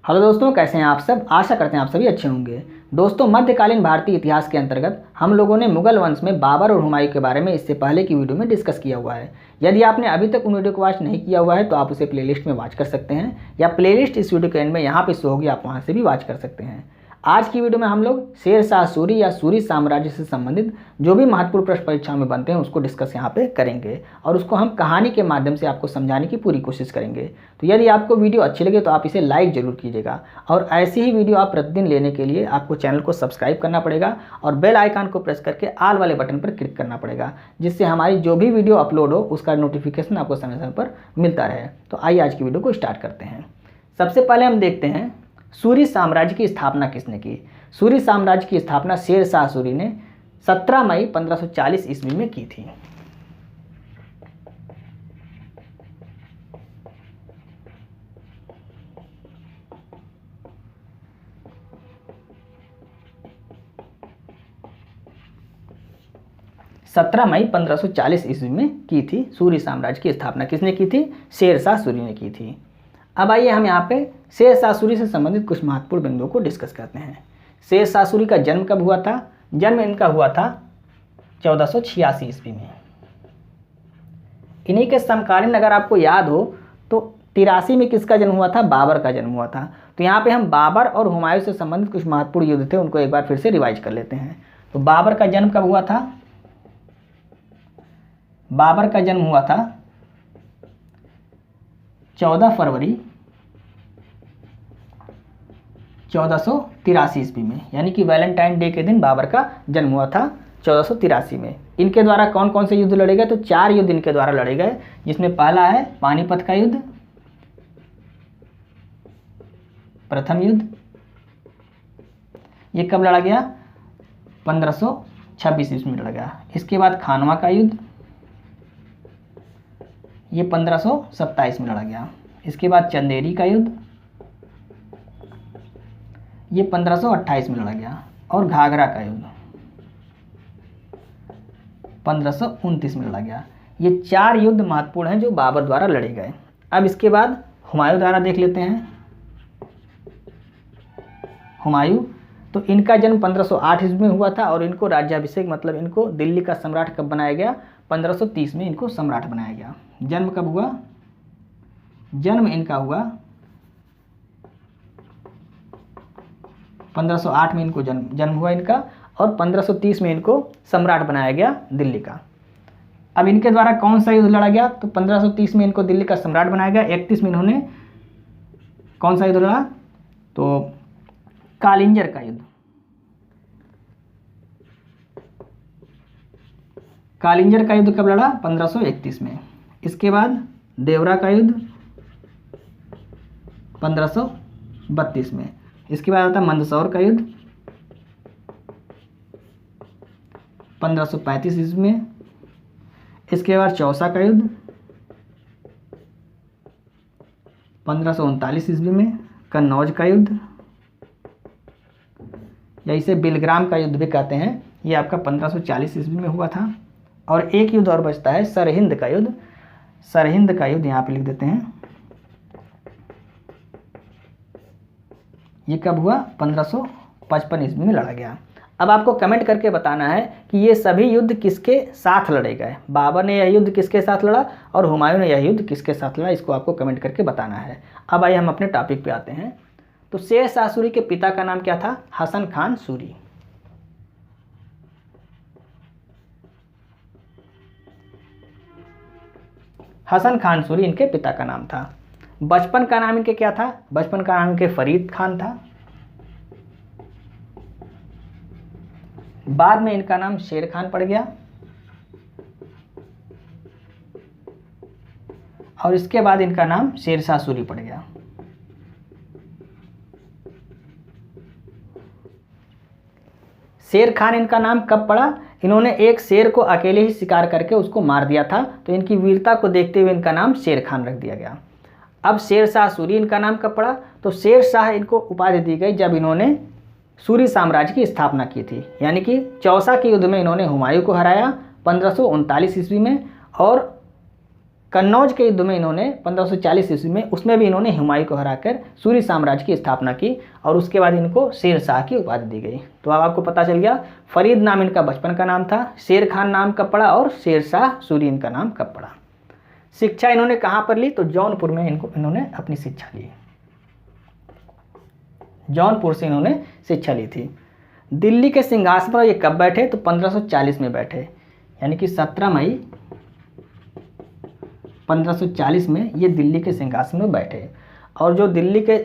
Hello दोस्तों, कैसे हैं आप सब। आशा करते हैं आप सभी अच्छे होंगे। दोस्तों, मध्यकालीन भारतीय इतिहास के अंतर्गत हम लोगों ने मुगल वंश में बाबर और हुमायूं के बारे में इससे पहले की वीडियो में डिस्कस किया हुआ है। यदि आपने अभी तक उन वीडियो को वॉच नहीं किया हुआ है तो आप उसे प्लेलिस्ट में वॉच कर सकते हैं, या प्लेलिस्ट इस वीडियो के एंड में यहाँ पे शो होगी, आप वहाँ से भी वॉच कर सकते हैं। आज की वीडियो में हम लोग शेर शाह सूरी या सूरी साम्राज्य से संबंधित जो भी महत्वपूर्ण प्रश्न परीक्षा में बनते हैं उसको डिस्कस यहाँ पे करेंगे, और उसको हम कहानी के माध्यम से आपको समझाने की पूरी कोशिश करेंगे। तो यदि आपको वीडियो अच्छी लगे तो आप इसे लाइक जरूर कीजिएगा, और ऐसी ही वीडियो आप प्रतिदिन लेने के लिए आपको चैनल को सब्सक्राइब करना पड़ेगा और बेल आइकन को प्रेस करके ऑल वाले बटन पर क्लिक करना पड़ेगा, जिससे हमारी जो भी वीडियो अपलोड हो उसका नोटिफिकेशन आपको समय समय पर मिलता रहे। तो आइए आज की वीडियो को स्टार्ट करते हैं। सबसे पहले हम देखते हैं सूरी साम्राज्य की स्थापना किसने की। सूरी साम्राज्य की स्थापना शेर शाह सूरी ने 17 मई 1540 ईस्वी में की थी। मई 1540 ईस्वी में की थी सूरी साम्राज्य की स्थापना। किसने की थी? शेर शाह सूरी ने की थी। अब आइए हम यहाँ पे शेर शाह सूरी से संबंधित कुछ महत्वपूर्ण बिंदुओं को डिस्कस करते हैं। शेर शाह सूरी का जन्म कब हुआ था? जन्म इनका हुआ था 1486 ईस्वी में। इन्हीं के समकालीन अगर आपको याद हो तो 83 में किसका जन्म हुआ था? बाबर का जन्म हुआ था। तो यहाँ पे हम बाबर और हुमायूं से संबंधित कुछ महत्वपूर्ण युद्ध थे उनको एक बार फिर से रिवाइज कर लेते हैं। तो बाबर का जन्म कब हुआ था? बाबर का जन्म हुआ था 14 फरवरी 1483 ईस्वी में, यानी कि वैलेंटाइन डे के दिन बाबर का जन्म हुआ था 1483 में। इनके द्वारा कौन कौन से युद्ध लड़े गए? तो 4 युद्ध इनके द्वारा लड़े गए, जिसमें पहला है पानीपत का युद्ध, प्रथम युद्ध। ये कब लड़ा गया? 1526 ईस्वी में लड़ा गया। इसके बाद खानवा का युद्ध, ये 1527 में लड़ा गया। इसके बाद चंदेरी का युद्ध, ये 1528 में लड़ा गया। और घाघरा का युद्ध 1529 में लड़ा गया। ये 4 युद्ध महत्वपूर्ण हैं जो बाबर द्वारा लड़े गए। अब इसके बाद हुमायूं द्वारा देख लेते हैं। हुमायूं, तो इनका जन्म 1508 ईस्वी में हुआ था, और इनको राज्याभिषेक मतलब इनको दिल्ली का सम्राट कब बनाया गया? 1530 में इनको सम्राट बनाया गया। जन्म कब हुआ? जन्म इनका हुआ 1508 में इनको जन्म हुआ इनका, और 1530 में इनको सम्राट बनाया गया दिल्ली का। अब इनके द्वारा कौन सा युद्ध लड़ा गया? तो 1530 में इनको दिल्ली का सम्राट बनाया गया। 31 में इन्होंने कौन सा युद्ध लड़ा? तो कालिंजर का युद्ध। कालिंजर का युद्ध कब लड़ा? 1531 में। इसके बाद देवरा का युद्ध 1532 में। इसके बाद आता मंदसौर का युद्ध 1535 ईस्वी में। इसके बाद चौसा का युद्ध 1539 ईस्वी में। कन्नौज का युद्ध, या इसे बिलग्राम का युद्ध भी कहते हैं, ये आपका 1540 ईस्वी में हुआ था। और एक युद्ध और बचता है सरहिंद का युद्ध। सरहिंद का युद्ध यहाँ पे लिख देते हैं। ये कब हुआ? 1555 ईस्वी में लड़ा गया। अब आपको कमेंट करके बताना है कि ये सभी युद्ध किसके साथ लड़े गए। बाबर ने यह युद्ध किसके साथ लड़ा और हुमायूं ने यह युद्ध किसके साथ लड़ा, इसको आपको कमेंट करके बताना है। अब आइए हम अपने टॉपिक पे आते हैं। तो शेर शाह सूरी के पिता का नाम क्या था? हसन खान सूरी। हसन खान सूरी इनके पिता का नाम था। बचपन का नाम इनके क्या था? बचपन का नाम इनके फरीद खान था। बाद में इनका नाम शेर खान पड़ गया, और इसके बाद इनका नाम शेर शाह सूरी पड़ गया। शेर खान इनका नाम कब पड़ा? इन्होंने एक शेर को अकेले ही शिकार करके उसको मार दिया था, तो इनकी वीरता को देखते हुए इनका नाम शेर खान रख दिया गया। अब शेर शाह सूरी इनका नाम कब पड़ा? तो शेर शाह इनको उपाधि दी गई जब इन्होंने सूरी साम्राज्य की स्थापना की थी, यानी कि चौसा के युद्ध में इन्होंने हुमायूं को हराया 1539 ईस्वी में, और कन्नौज के युद्ध में इन्होंने 1540 ईस्वी में, उसमें भी इन्होंने हुमायूं को हराकर सूरी साम्राज्य की स्थापना की और उसके बाद इनको शेर शाह की उपाधि दी गई। तो अब आपको पता चल गया, फरीद नाम इनका बचपन का नाम था, शेर खान नाम कब पड़ा और शेर शाह सूरी इनका नाम कब पड़ा। शिक्षा इन्होंने कहाँ पर ली? तो जौनपुर में इन्होंने अपनी शिक्षा ली, जौनपुर से इन्होंने शिक्षा ली थी। दिल्ली के सिंहासन पर ये कब बैठे? तो 1540 में बैठे, यानी कि 17 मई 1540 में ये दिल्ली के सिंहासन में बैठे। और जो दिल्ली के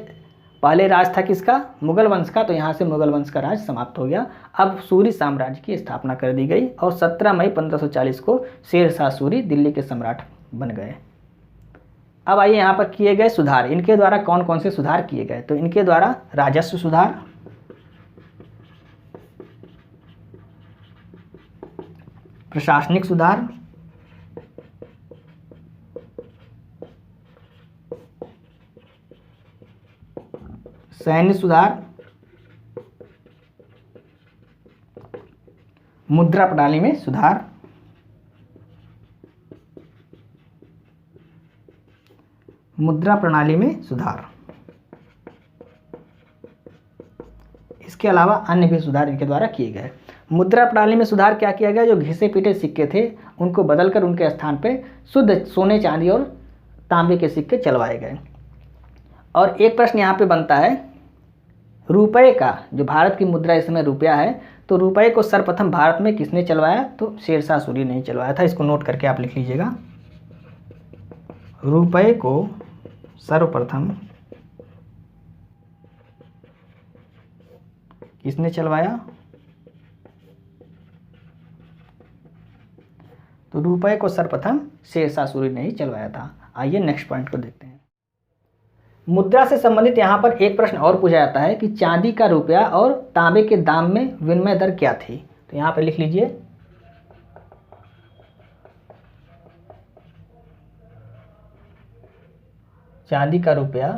पहले राज था किसका? मुगल वंश का। तो यहाँ से मुगल वंश का राज समाप्त हो गया, अब सूरी साम्राज्य की स्थापना कर दी गई और 17 मई 1540 को शेर शाह सूरी दिल्ली के सम्राट बन गए। अब आइए यहाँ पर किए गए सुधार, इनके द्वारा कौन कौन से सुधार किए गए? तो इनके द्वारा राजस्व सुधार, प्रशासनिक सुधार, सैन्य सुधार, मुद्रा प्रणाली में सुधार, मुद्रा प्रणाली में सुधार। इसके अलावा अन्य भी सुधार इनके द्वारा किए गए। मुद्रा प्रणाली में सुधार क्या किया गया? जो घिसे पीटे सिक्के थे उनको बदलकर उनके स्थान पे शुद्ध सोने चांदी और तांबे के सिक्के चलवाए गए। और एक प्रश्न यहाँ पे बनता है, रुपए का, जो भारत की मुद्रा इस समय रुपया है, तो रुपए को सर्वप्रथम भारत में किसने चलवाया? तो शेर शाह सूरी ने चलवाया था। इसको नोट करके आप लिख लीजिएगा, रुपए को सर्वप्रथम किसने चलवाया? तो रुपए को सर्वप्रथम शेर शाह सूरी ने ही चलवाया था। आइए नेक्स्ट पॉइंट को देखते हैं। मुद्रा से संबंधित यहाँ पर एक प्रश्न और पूछा जाता है कि चांदी का रुपया और तांबे के दाम में विनिमय दर क्या थी? तो यहाँ पर लिख लीजिए, चांदी का रुपया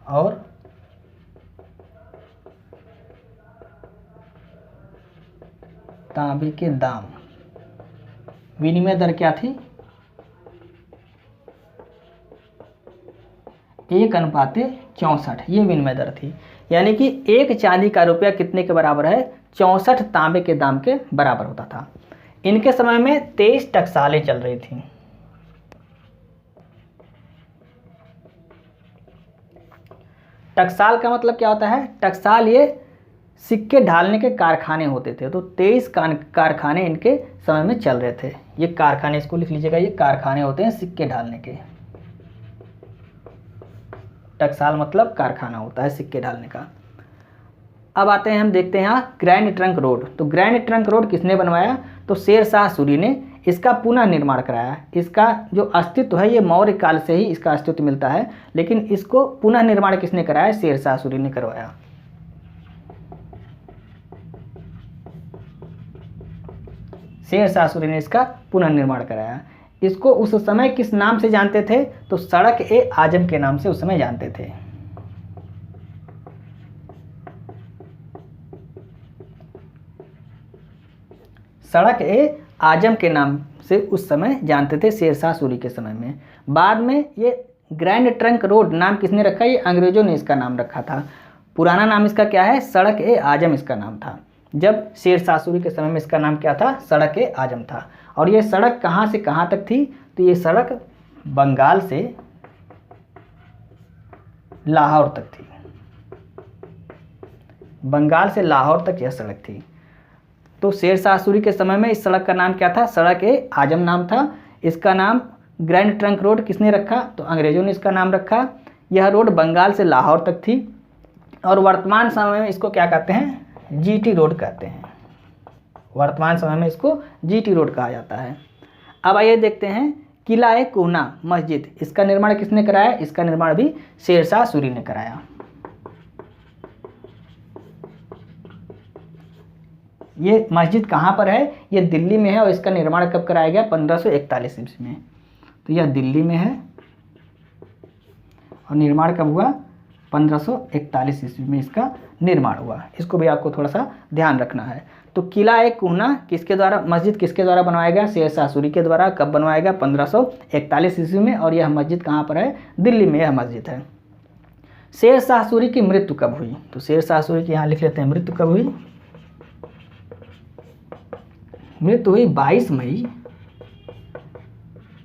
और तांबे के दाम विनिमय दर क्या थी? 1:64 ये विनिमय दर थी। यानी कि एक चांदी का रुपया कितने के बराबर है? 64 तांबे के दाम के बराबर होता था। इनके समय में 23 टकसालें चल रही थी। टकसाल का मतलब क्या होता है? टकसाल ये सिक्के ढालने के कारखाने होते थे। तो 23 कारखाने इनके समय में चल रहे थे। ये कारखाने, इसको लिख लीजिएगा, ये कारखाने होते हैं सिक्के ढालने के। टकसाल मतलब कारखाना होता है सिक्के ढालने का। अब आते हैं, हम देखते हैं यहाँ ग्रैंड ट्रंक रोड। तो ग्रैंड ट्रंक रोड किसने बनवाया? तो शेर शाह सूरी ने इसका पुनः निर्माण कराया। इसका जो अस्तित्व है ये मौर्य काल से ही इसका अस्तित्व मिलता है, लेकिन इसको पुनः निर्माण किसने कराया? शेर शाह सूरी ने करवाया। शेर शाह सूरी ने इसका पुनः निर्माण कराया। इसको उस समय किस नाम से जानते थे? तो सड़क ए आजम के नाम से उस समय जानते थे। सड़क ए आजम के नाम से उस समय जानते थे शेर शाह सूरी के समय में। बाद में ये ग्रैंड ट्रंक रोड नाम किसने रखा? ये अंग्रेजों ने इसका नाम रखा था। पुराना नाम इसका क्या है? सड़क ए आजम इसका नाम था। जब शेर शाह सूरी के समय में इसका नाम क्या था? सड़क ए आजम था। और ये सड़क कहाँ से कहाँ तक थी? तो ये सड़क बंगाल से लाहौर तक थी। बंगाल से लाहौर तक यह सड़क थी। तो शेर शाह सूरी के समय में इस सड़क का नाम क्या था? सड़क ए आजम नाम था। इसका नाम ग्रैंड ट्रंक रोड किसने रखा? तो अंग्रेजों ने इसका नाम रखा। यह रोड बंगाल से लाहौर तक थी और वर्तमान समय में इसको क्या कहते हैं? जीटी रोड कहते हैं। वर्तमान समय में इसको जीटी रोड कहा जाता है। अब आइए देखते हैं किला ए कोहना मस्जिद, इसका निर्माण किसने कराया? इसका निर्माण भी शेर शाह सूरी ने कराया। ये मस्जिद कहाँ पर है? ये दिल्ली में है और इसका निर्माण कब कराया गया? 1541 ईस्वी में। तो यह दिल्ली में है और निर्माण कब हुआ? 1541 ईस्वी में इसका निर्माण हुआ। इसको भी आपको थोड़ा सा ध्यान रखना है। तो किला एक कूहना किसके द्वारा, मस्जिद किसके द्वारा बनवाया गया, शेर शाह सूरी के द्वारा। कब बनवाया गया, 1541 ईस्वी में। और यह मस्जिद कहाँ पर है, दिल्ली में यह मस्जिद है। शेर शाह सूरी की मृत्यु कब हुई, तो शेर शाह सूरी की यहाँ लिख लेते हैं मृत्यु कब हुई। मृत्यु हुई 22 मई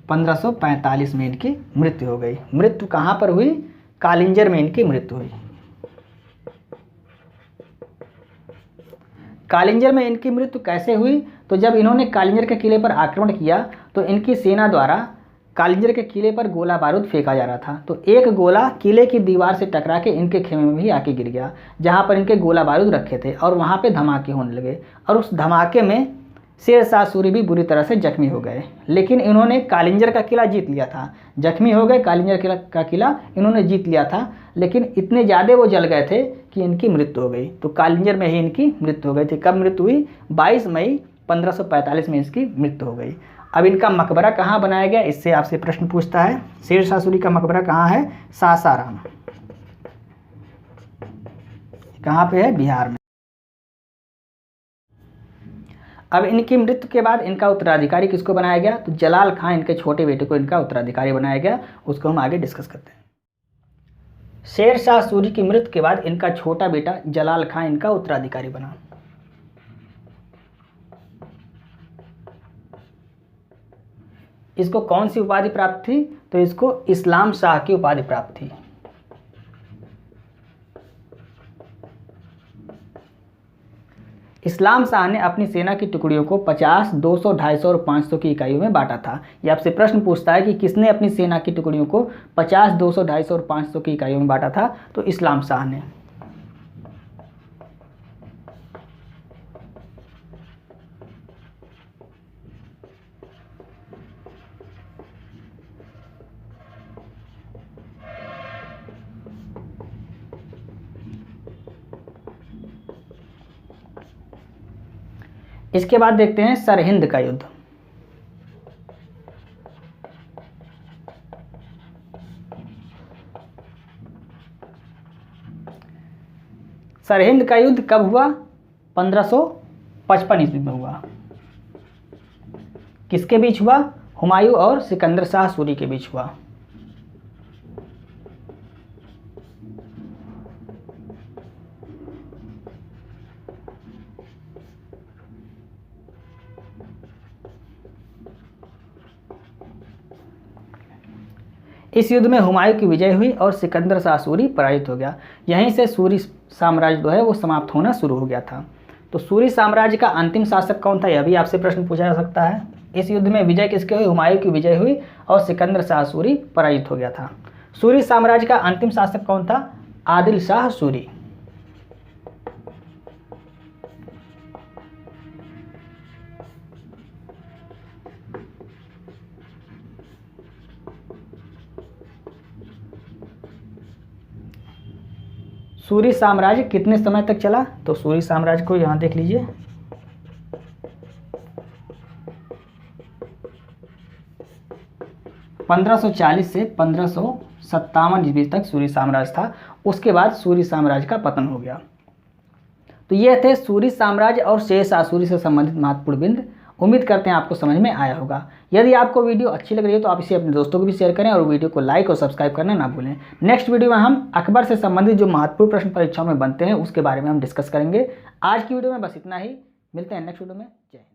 1545 में इनकी मृत्यु हो गई। मृत्यु कहाँ पर हुई, कालिंजर में इनकी मृत्यु हुई। कालिंजर में इनकी मृत्यु कैसे हुई, तो जब इन्होंने कालिंजर के किले पर आक्रमण किया तो इनकी सेना द्वारा कालिंजर के किले पर गोला बारूद फेंका जा रहा था। तो एक गोला किले की दीवार से टकरा के इनके खेमे में भी आके गिर गया, जहाँ पर इनके गोला बारूद रखे थे, और वहाँ पे धमाके होने लगे। और उस धमाके में शेर शाह सूरी भी बुरी तरह से जख्मी हो गए। लेकिन इन्होंने कालिंजर का किला जीत लिया था। जख्मी हो गए, कालिंजर का किला इन्होंने जीत लिया था, लेकिन इतने ज़्यादा वो जल गए थे कि इनकी मृत्यु हो गई। तो कालिंजर में ही इनकी मृत्यु हो गई थी। कब मृत्यु हुई, 22 मई 1545 में इसकी मृत्यु हो गई। अब इनका मकबरा कहाँ बनाया गया, इससे आपसे प्रश्न पूछता है। शेर शाह सूरी का मकबरा कहाँ है, सासाराम। कहाँ पे है, बिहार में। अब इनकी मृत्यु के बाद इनका उत्तराधिकारी किसको बनाया गया, तो जलाल खां इनके छोटे बेटे को इनका उत्तराधिकारी बनाया गया। उसको हम आगे डिस्कस करते हैं। शेर शाह सूरी की मृत्यु के बाद इनका छोटा बेटा जलाल खां इनका उत्तराधिकारी बना। इसको कौन सी उपाधि प्राप्त थी, तो इसको इस्लाम शाह की उपाधि प्राप्त थी। इस्लाम शाह ने अपनी सेना की टुकड़ियों को 50, 200, 250 और 500 की इकाइयों में बांटा था। ये आपसे प्रश्न पूछता है कि किसने अपनी सेना की टुकड़ियों को 50, 200, 250 और 500 की इकाइयों में बांटा था, तो इस्लाम शाह ने। इसके बाद देखते हैं सरहिंद का युद्ध। सरहिंद का युद्ध कब हुआ, 1555 ईस्वी में हुआ। किसके बीच हुआ, हुमायूं और सिकंदर शाह सूरी के बीच हुआ। इस युद्ध में हुमायूं की विजय हुई और सिकंदर शाह सूरी पराजित हो गया। यहीं से सूरी साम्राज्य जो है वो समाप्त होना शुरू हो गया था। तो सूरी साम्राज्य का अंतिम शासक कौन था, यह भी आपसे प्रश्न पूछा जा सकता है। इस युद्ध में विजय किसके हुई, हुमायूं की विजय हुई और सिकंदर शाह सूरी पराजित हो गया था। सूरी साम्राज्य का अंतिम शासक कौन था, आदिल शाह सूरी। सूरी साम्राज्य कितने समय तक चला, तो सूरी साम्राज्य को यहाँ देख लीजिए, (1540 से 1557 ईस्वी तक सूरी साम्राज्य था। उसके बाद सूरी साम्राज्य का पतन हो गया। तो ये थे सूरी साम्राज्य और शेर शाह सूरी से संबंधित महत्वपूर्ण बिंदु। उम्मीद करते हैं आपको समझ में आया होगा। यदि आपको वीडियो अच्छी लग रही है तो आप इसे अपने दोस्तों को भी शेयर करें और वीडियो को लाइक और सब्सक्राइब करना ना भूलें। नेक्स्ट वीडियो में हम अकबर से संबंधित जो महत्वपूर्ण प्रश्न परीक्षाओं में बनते हैं उसके बारे में हम डिस्कस करेंगे। आज की वीडियो में बस इतना ही। मिलते हैं नेक्स्ट वीडियो में। जय हिंद।